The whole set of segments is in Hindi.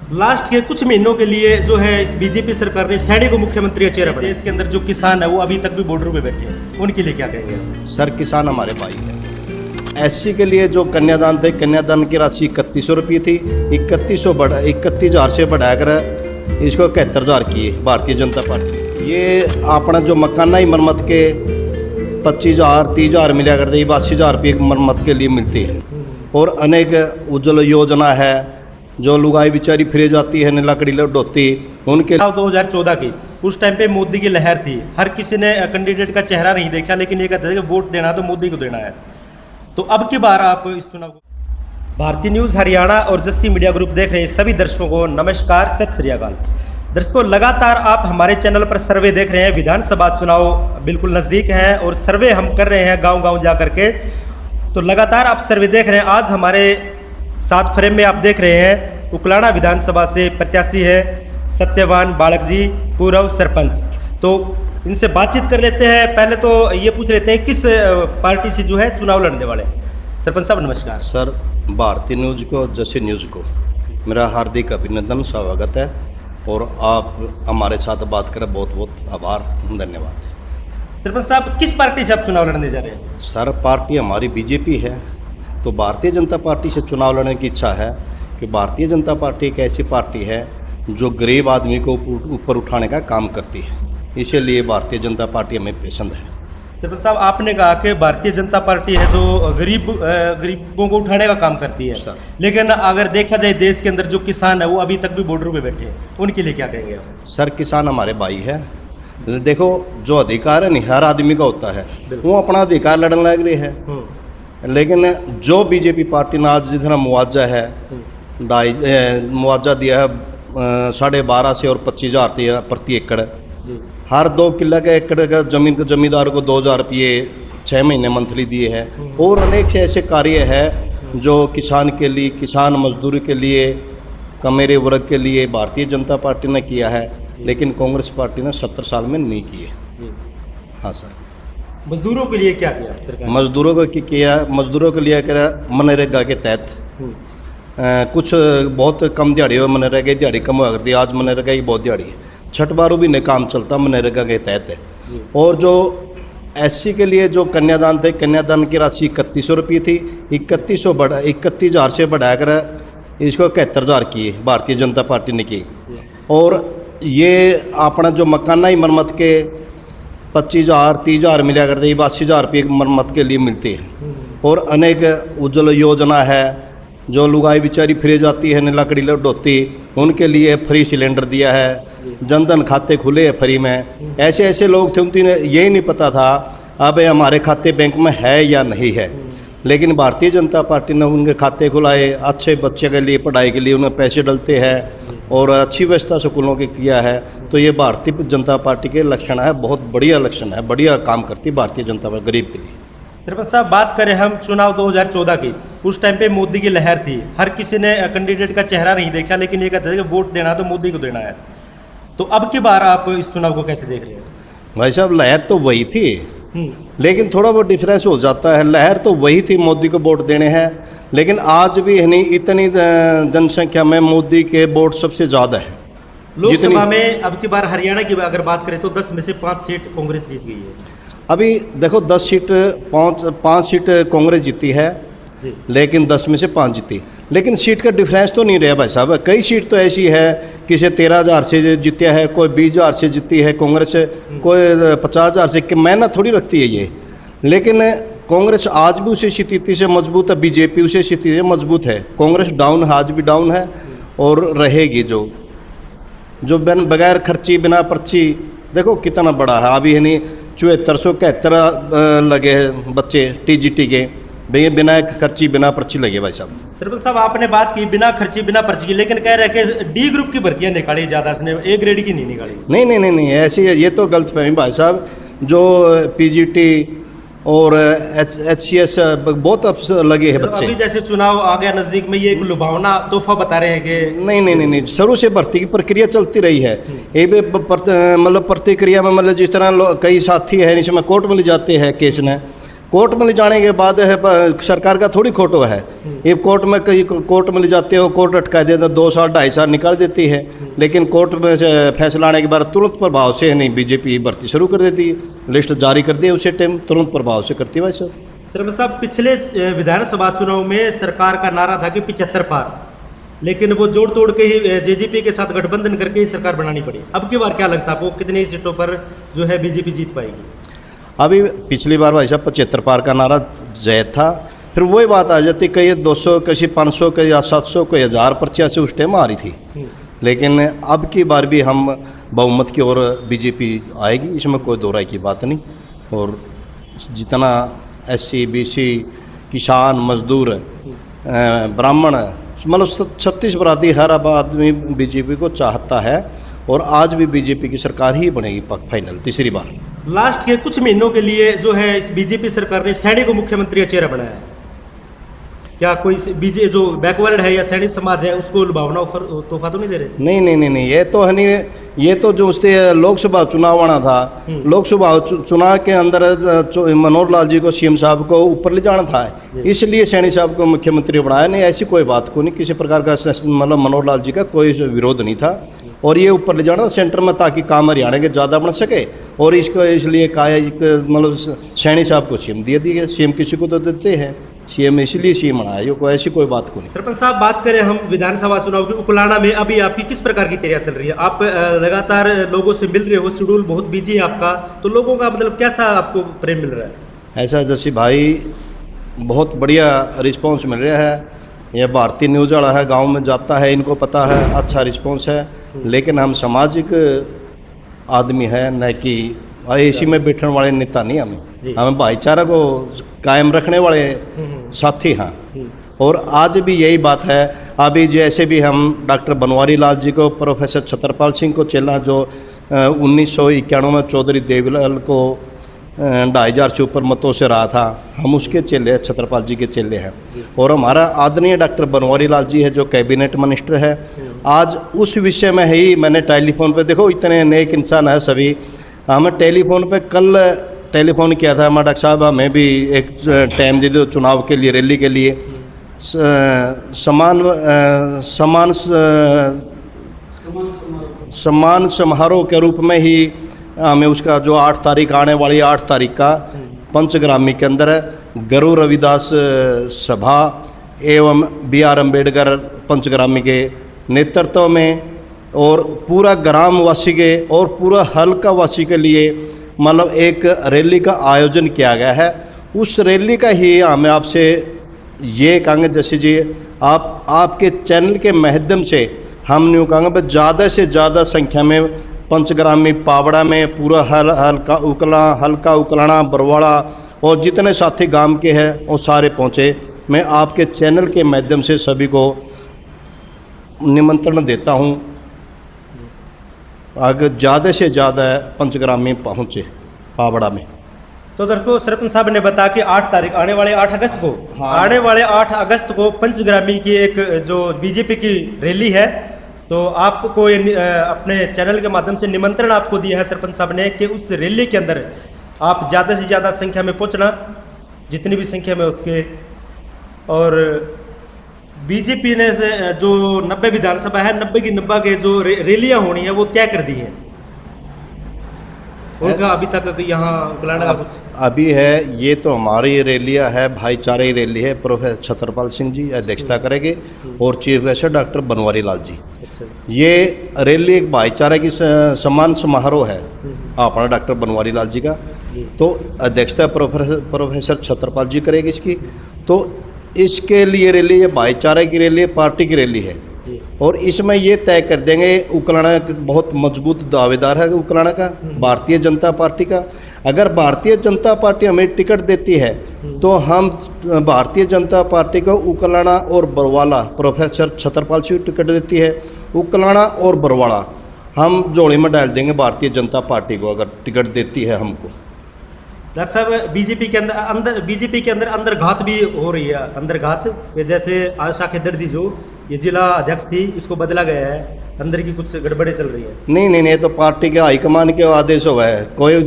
लास्ट के कुछ महीनों के लिए जो है इस बीजेपी सरकार ने सैनी को मुख्यमंत्री का चेहरा बनाया। देश के अंदर जो किसान है वो अभी तक भी बॉर्डर पे बैठे हैं, उनके लिए क्या कहेंगे? सर, किसान हमारे भाई हैं। एससी के लिए जो कन्यादान थे, कन्यादान की राशि 3100 रुपये थी, 31,000 से बढ़ाकर इसको 71,000 किए भारतीय जनता पार्टी। ये अपना जो मकाना ही मरम्मत के 25,000 30,000 मिला करते, 82,000 रुपये मरम्मत के लिए मिलती है। और अनेक उज्ज्वल योजना है, जो लुगाई बेचारी फिरे जाती है लकड़ी लडोती, उनके 2014 की उस टाइम पे मोदी की लहर थी। हर किसी ने कैंडिडेट का चेहरा नहीं देखा, लेकिन ये कहते थे कि वोट देना तो मोदी को देना है। तो अब की बार आप इस चुनाव को भारतीय न्यूज़ हरियाणा और जस्सी मीडिया ग्रुप देख रहे हैं सभी दर्शकों को नमस्कार, सत श्री अकाल। दर्शकों, लगातार आप हमारे चैनल पर सर्वे देख रहे हैं। विधानसभा चुनाव बिल्कुल नज़दीक है और सर्वे हम कर रहे हैं गांव-गांव जा करके। तो लगातार आप सर्वे देख रहे हैं। आज हमारे साथ फ्रेम में आप देख रहे हैं उकलाना विधानसभा से प्रत्याशी है सत्यवान बालक जी, पूर्व सरपंच। तो इनसे बातचीत कर लेते हैं। पहले तो ये पूछ लेते हैं किस पार्टी से जो है चुनाव लड़ने वाले। सरपंच साहब नमस्कार। सर, भारतीय न्यूज़ को, जैसे न्यूज़ को मेरा हार्दिक अभिनंदन, स्वागत है। और आप हमारे साथ बात करें, बहुत बहुत आभार, धन्यवाद। सरपंच साहब, किस पार्टी से आप चुनाव लड़ने जा रहे हैं? सर, पार्टी हमारी बीजेपी है, तो भारतीय जनता पार्टी से चुनाव लड़ने की इच्छा है कि भारतीय जनता पार्टी एक ऐसी पार्टी है जो गरीब आदमी को ऊपर उठाने का काम करती है, इसीलिए भारतीय जनता पार्टी हमें पसंद है। सरपंच साहब, आपने कहा कि भारतीय जनता पार्टी है जो गरीबों को उठाने का काम करती है सर, लेकिन अगर देखा जाए देश के अंदर जो किसान है वो अभी तक भी बॉर्डर पे बैठे हैं, उनके लिए क्या कहेंगे आप? सर, किसान हमारे भाई है। देखो, जो अधिकार है नहीं हर आदमी का होता है, वो अपना अधिकार लड़ने लग रही है। लेकिन जो बीजेपी पार्टी ने आज जितना मुआवजा है, मुआवजा दिया है 12.5 से और 25,000 प्रति एकड़, हर 2 किला के एकड़ का जमीन के जमींदार को 2,000 रुपये 6 महीने मंथली दिए हैं। और अनेक से ऐसे कार्य है जो किसान के लिए, किसान मजदूर के लिए, कमेरे वर्ग के लिए भारतीय जनता पार्टी ने किया है, लेकिन कांग्रेस पार्टी ने 70 साल में नहीं किए। हाँ सर। मजदूरों के लिए क्या किया सरकार? मजदूरों को किया, मजदूरों के लिए करा मनरेगा के तहत कुछ बहुत कम दिहाड़ी हो, मनरेगा की दिहाड़ी कम हुआ करती है, आज मनरेगा की बहुत दिहाड़ी है। छठ बारू भी नहीं काम चलता, मनरेगा के तहत है। और जो एससी के लिए जो कन्यादान थे, कन्यादान की राशि 3100 रुपये थी, 31,000 से बढ़ाकर इसको 71,000 किए भारतीय जनता पार्टी ने की। और ये अपना जो मकाना ही मरम्मत के 25,000 30,000 मिला करते, 82,000 रुपये मरम्मत के लिए मिलती है। और अनेक उज्ज्वल योजना है, जो लुगाई बेचारी फिरे जाती है लकड़ी लडोती, उनके लिए फ्री सिलेंडर दिया है। जनधन खाते खुले हैं फ्री में। ऐसे ऐसे लोग थे, उन्हें यही नहीं पता था अब हमारे खाते बैंक में है या नहीं है, लेकिन भारतीय जनता पार्टी ने उनके खाते खुलाए। अच्छे बच्चे के लिए, पढ़ाई के लिए उन्हें पैसे डलते हैं और अच्छी व्यवस्था स्कूलों की किया है। तो ये भारतीय जनता पार्टी के लक्षण है, बहुत बढ़िया लक्षण है, बढ़िया काम करती है भारतीय जनता पार्टी गरीब के लिए। सरपंच साहब, बात करें हम चुनाव 2014 की, उस टाइम पे मोदी की लहर थी। हर किसी ने कैंडिडेट का चेहरा नहीं देखा, लेकिन ये कहते थे कि वोट देना तो मोदी को देना है। तो अब की बार आप इस चुनाव को कैसे देख रहे हैं? भाई साहब, लहर तो वही थी, लेकिन थोड़ा बहुत डिफरेंस हो जाता है। लहर तो वही थी, मोदी को वोट देने हैं, लेकिन आज भी है नहीं, इतनी जनसंख्या में मोदी के वोट सबसे ज़्यादा है। लोकसभा में अब की बार हरियाणा की अगर बात करें तो 10 में से 5 सीट कांग्रेस जीत गई है। अभी देखो, 10 सीट 5 सीट कांग्रेस जीती है, लेकिन 10 में से 5 जीती। लेकिन सीट का डिफरेंस तो नहीं रहा भाई साहब। कई सीट तो ऐसी है, किसी 13,000 से जीता है, कोई 20,000 से जीती है कांग्रेस, कोई 50,000 से। कि मेहनत थोड़ी रखती है ये, लेकिन कांग्रेस आज भी उसी स्थिति से मजबूत है, बीजेपी उसी स्थिति से मजबूत है। कांग्रेस डाउन है, आज भी डाउन है और रहेगी। जो बगैर खर्ची बिना पर्ची, देखो कितना बड़ा है। अभी है नहीं 7471 लगे हैं बच्चे टीजीटी के, भैया बिना खर्ची बिना पर्ची लगे भाई साहब। सरपंच साहब, आपने बात की बिना खर्ची बिना पर्ची की, लेकिन कह रहे हैं कि डी ग्रुप की भर्तियां निकाली ज़्यादा, इसने ए ग्रेड की नहीं निकाली। नहीं, ऐसी है, ये तो गलतफहमी भाई साहब। जो पीजीटी और HCS बहुत अफसर लगे हैं बच्चे। अभी जैसे चुनाव आ गया नज़दीक में, ये एक लुभावना तोहफा बता रहे हैं कि नहीं, शुरू से भर्ती की प्रक्रिया चलती रही है। ये भी मतलब प्रतिक्रिया में, मतलब जिस तरह कई साथी हैं इसमें कोर्ट में ले जाते हैं केस ने, कोर्ट में ले जाने के बाद है सरकार का थोड़ी खोटो है। ये कोर्ट में कहीं कोर्ट में ले जाते हो, कोर्ट अटका देता 2 साल 2.5 साल निकाल देती है, लेकिन कोर्ट में से फैसला आने के बाद तुरंत प्रभाव से नहीं बीजेपी भर्ती शुरू कर देती है, लिस्ट जारी कर दी उसी टाइम तुरंत प्रभाव से करती है। वैसे शर्मा साहब, पिछले विधानसभा चुनाव में सरकार का नारा था कि 75 पार, लेकिन वो जोड़ तोड़ के ही जेजेपी के साथ गठबंधन करके ही सरकार बनानी पड़ी। अब की बार क्या लगता है आपको, कितनी सीटों पर जो है बीजेपी जीत पाएगी? अभी पिछली बार भाई साहब 75 पार का नारा जय था, फिर वही बात आ जाती, कई 200 कहीं 500 कहीं 700 कहीं 1000 पर्चियाँ से उस टाइम आ रही थी। लेकिन अब की बार भी हम बहुमत की ओर बीजेपी आएगी, इसमें कोई दो राय की बात नहीं। और जितना SC BC किसान मजदूर ब्राह्मण मतलब 36 बरादरी हर अब आदमी बीजेपी को चाहता है, और आज भी बीजेपी की सरकार ही बनेगी फाइनल तीसरी बार। लास्ट के कुछ महीनों के लिए जो है इस बीजेपी सरकार ने सैनी को मुख्यमंत्री का चेहरा बनाया है। क्या कोई बीजे जो बैकवर्ड है या सैनिक समाज है उसको लुभावना तोहफा तो नहीं दे रहे? नहीं, ये तो है नहीं। ये तो जो उससे लोकसभा चुनाव आना था, लोकसभा चुनाव के अंदर मनोहर लाल जी को CM साहब को ऊपर ले जाना था, इसलिए सैनी साहब को मुख्यमंत्री बनाया। नहीं, ऐसी कोई बात को नहीं, किसी प्रकार का मतलब मनोहर लाल जी का कोई विरोध नहीं था, और ये ऊपर ले जाना सेंटर में ताकि काम हरियाणा के ज़्यादा बन सके, और इसको इसलिए कहा मतलब सैनी साहब को CM दे दिए। CM किसी को तो देते हैं, CM इसलिए CM बनाया, ये कोई ऐसी कोई बात को नहीं। सरपंच साहब, बात करें हम विधानसभा चुनाव की, उकलाना में अभी आपकी किस प्रकार की तैयारी चल रही है? आप लगातार लोगों से मिल रहे हो, शेड्यूल बहुत बिजी है आपका, तो लोगों का मतलब कैसा आपको प्रेम मिल रहा है? ऐसा जैसे भाई बहुत बढ़िया रिस्पांस मिल रहा है। यह भारतीय न्यूज़ वाला है, गांव में जाता है, इनको पता है, अच्छा रिस्पांस है। लेकिन हम सामाजिक आदमी है, न कि इसी में बैठने वाले नेता नहीं। हमें भाईचारा को कायम रखने वाले साथी हैं, और आज भी यही बात है। अभी जैसे भी हम डॉक्टर बनवारी लाल जी को, प्रोफेसर छतरपाल सिंह को चेला, जो 1991 में चौधरी देवीलाल को 2,500 से ऊपर मतों से रहा था, हम उसके चेले, छतरपाल जी के चेले हैं। और हमारा आदरणीय डॉक्टर बनवारी लाल जी है जो कैबिनेट मिनिस्टर है। आज उस विषय में ही मैंने टेलीफोन पे, देखो इतने नेक इंसान है सभी, हमें टेलीफोन पे कल टेलीफोन किया था हमारा डॉक्टर साहब, हमें भी एक टाइम दे दो चुनाव के लिए, रैली के लिए, सम्मान समारोह के रूप में ही हमें उसका जो 8 तारीख आने वाली 8 तारीख का पंचग्रामी के अंदर गुरु रविदास सभा एवं BR अम्बेडकर पंचग्रामी के नेतृत्व में, और पूरा ग्रामवासी के और पूरा हल्का वासी के लिए मतलब एक रैली का आयोजन किया गया है। उस रैली का ही हमें आपसे ये कहेंगे, जैसे जी आपके चैनल के माध्यम से हम न्यू कहेंगे ज़्यादा से ज़्यादा संख्या में पंचग्रामी पावड़ा में पूरा हल्का उकलाना बरवाड़ा और जितने साथी गांव के हैं वो सारे पहुँचे। मैं आपके चैनल के माध्यम से सभी को निमंत्रण देता हूँ, अगर ज़्यादा से ज़्यादा पंचग्रामी पहुँचे पावड़ा में। तो दर्शकों, सरपंच साहब ने बताया कि 8 तारीख आने वाले 8 अगस्त को, आने वाले 8 अगस्त को पंचग्रामी की एक जो बीजेपी की रैली है, तो आपको अपने चैनल के माध्यम से निमंत्रण आपको दिया है सरपंच साहब ने कि उस रैली के अंदर आप ज़्यादा से ज़्यादा संख्या में पहुंचना, जितनी भी संख्या में उसके। और बीजेपी ने जो 90 विधानसभा है, 90 की 90 के जो रैलियां होनी है वो तय कर दी है। उनका अभी तक यहाँ उकलाना का कुछ अभी है, ये तो हमारी रैलियाँ है, भाईचारे रैली है। प्रोफेसर छतरपाल सिंह जी अध्यक्षता करेंगे और chief guest doctor Banwari Lal ji. ये रैली एक भाईचारे की सम्मान समारोह है अपना डॉक्टर बनवारी लाल जी का, तो अध्यक्षता प्रोफेसर छतरपाल जी करेगी इसकी। तो इसके लिए रैली, ये भाईचारे की रैली, पार्टी की रैली है, और इसमें ये तय कर देंगे। उकलाना बहुत मजबूत दावेदार है उकलाना का, भारतीय जनता पार्टी का। अगर भारतीय जनता पार्टी हमें टिकट देती है तो हम भारतीय जनता पार्टी को उकलाना और बरवाला, प्रोफेसर छतरपाल सिंह टिकट देती है, उकलाना और बरवाला हम जोड़े में डाल देंगे भारतीय जनता पार्टी को, अगर टिकट देती है हमको। डॉक्टर साहब, बीजेपी के अंदर अंदर घात भी हो रही है, अंदर घात, जैसे आशा के दर्दी जो है। ये जिला अध्यक्ष थी, इसको बदला गया है, अंदर की कुछ गड़बड़े चल रही है। नहीं नहीं नहीं, ये तो पार्टी के हाईकमान के आदेश हुआ है। कोई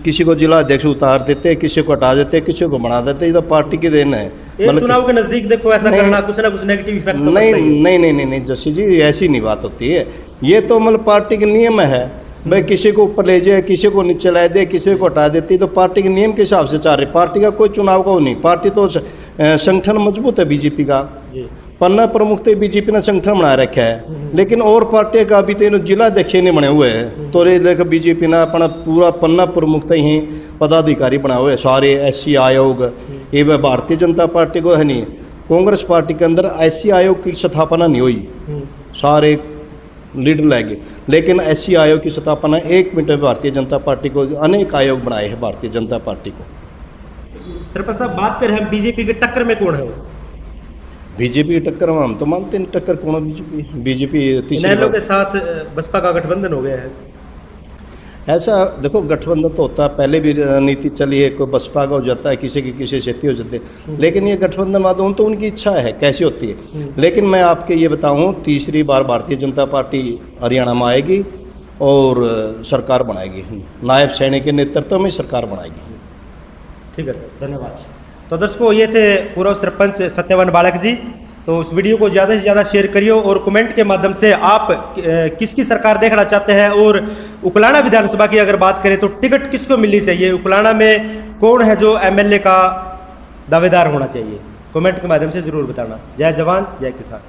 किसी को जिला अध्यक्ष उतार देते हैं, किसी को हटा देते हैं, किसी को बना देते हैं, ये तो पार्टी की देन है। एक चुनाव के नजदीक देखो ऐसा नहीं, करना कुछ ना कुछ नेगेटिव इफेक्ट तो नहीं पड़ता ही है। नहीं नहीं नहीं नहीं जस्सी जी, ऐसी नहीं बात होती है। ये तो मतलब पार्टी के नियम है भाई, किसी को ऊपर ले जाए, किसी को नीचे ला दे, किसी को हटा देती, तो पार्टी के नियम के हिसाब से चल रही। पार्टी का कोई चुनाव का वो नहीं, पार्टी तो संगठन मजबूत है बीजेपी का। जी पन्ना प्रमुख तो बीजेपी ने संगठन बना रखा है, लेकिन और पार्टियों का अभी तो जिला अध्यक्ष नहीं बने हुए हैं। तो लेकर बीजेपी ने अपना पूरा पन्ना प्रमुख तो ही पदाधिकारी बनाए हुए सारे, SC आयोग, ये भारतीय जनता पार्टी को है नहीं। कांग्रेस पार्टी के अंदर SC आयोग की स्थापना नहीं हुई, सारे लीडर लगे, लेकिन SC आयोग की स्थापना 1 मिनट में भारतीय जनता पार्टी को, अनेक आयोग बनाए हैं भारतीय जनता पार्टी को। सरपंच साहब, बात करें हम बीजेपी के टक्कर में कौन है वो? बीजेपी की टक्कर में हम तो मानते हैं टक्कर कौन है बीजेपी तीसरी इनेलो बार। के साथ बसपा का गठबंधन हो गया है। ऐसा देखो, गठबंधन तो होता है, पहले भी नीति चली है, कोई बसपा का हो जाता है, किसी की किसी से हो जाते हैं, लेकिन ये गठबंधन वाद तो उनकी इच्छा है कैसी होती है। लेकिन मैं आपके ये बताऊं, तीसरी बार भारतीय जनता पार्टी हरियाणा में आएगी और सरकार बनाएगी, नायब सैनी के नेतृत्व में सरकार बनाएगी। ठीक है सर, धन्यवाद। तो दर्शकों, ये थे पूर्व सरपंच सत्यवान बालक जी। तो इस वीडियो को ज़्यादा से ज़्यादा शेयर करिए और कमेंट के माध्यम से आप किसकी सरकार देखना चाहते हैं। और उकलाना विधानसभा की अगर बात करें तो टिकट किसको मिलनी चाहिए, उकलाना में कौन है जो MLA का दावेदार होना चाहिए, कमेंट के माध्यम से ज़रूर बताना। जय जवान जय किसान।